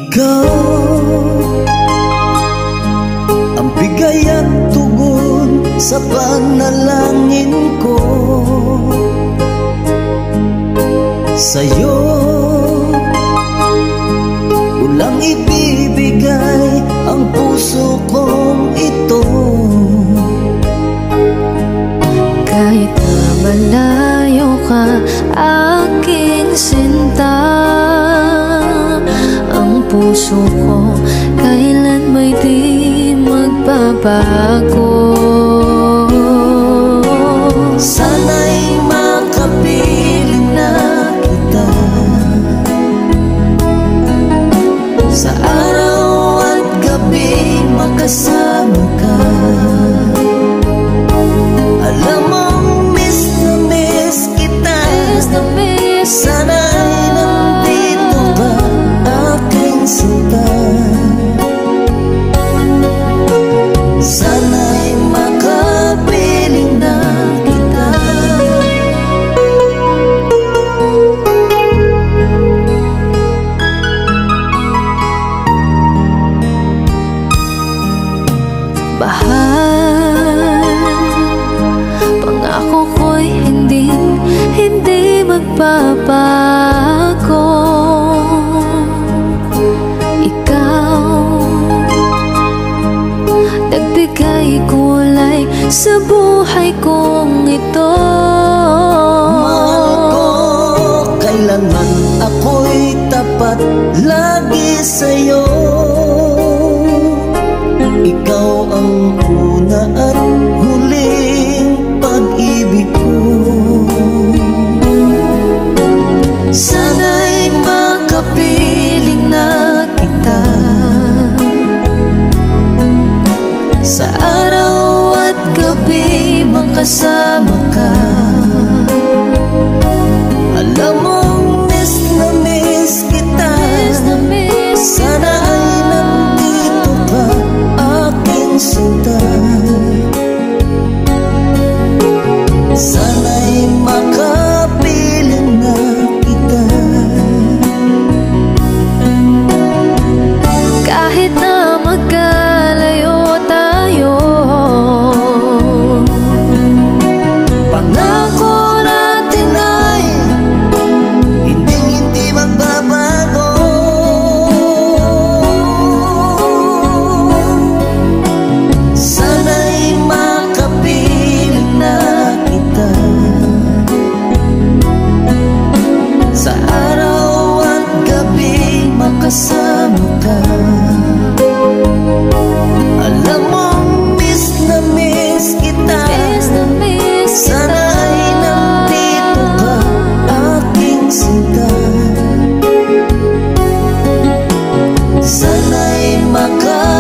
Ikaw ang bigay at tugon sa panalangin ko. Sa'yo ulang ibibigay ang puso kong ito. Kahit na malayo ka, aking sinta, ang puso ko kailan may di magbabago. Sana'y makapiling na kita sa araw at gabi, makasama ka. Alam mong miss na miss kita. Sana'y nandito ka, aking sinta. Sana'y makapiling na kita. Bahal, pangako ko'y hindi magbabago. Ikaw, nagbigay kulay sa buhay kong ito. Mahal ko, kailanman ako'y tapat lagi sa'yo. Ikaw ang una at huling pag-ibig ko. Sana'y makapiling na kita sa araw at gabi, makasama ka. Alam mong miss na miss kita. Sana'y nandito ka, aking sinta. Sana'y makapiling na kita. Kahit na magkalayo tayo, pangako natin ay hindi magbabago. Sana'y makapiling na kita sa araw at gabi, makasama ka. Alam mong miss na miss kita. Sana'y nandito ka, aking sinta. Sana'y maka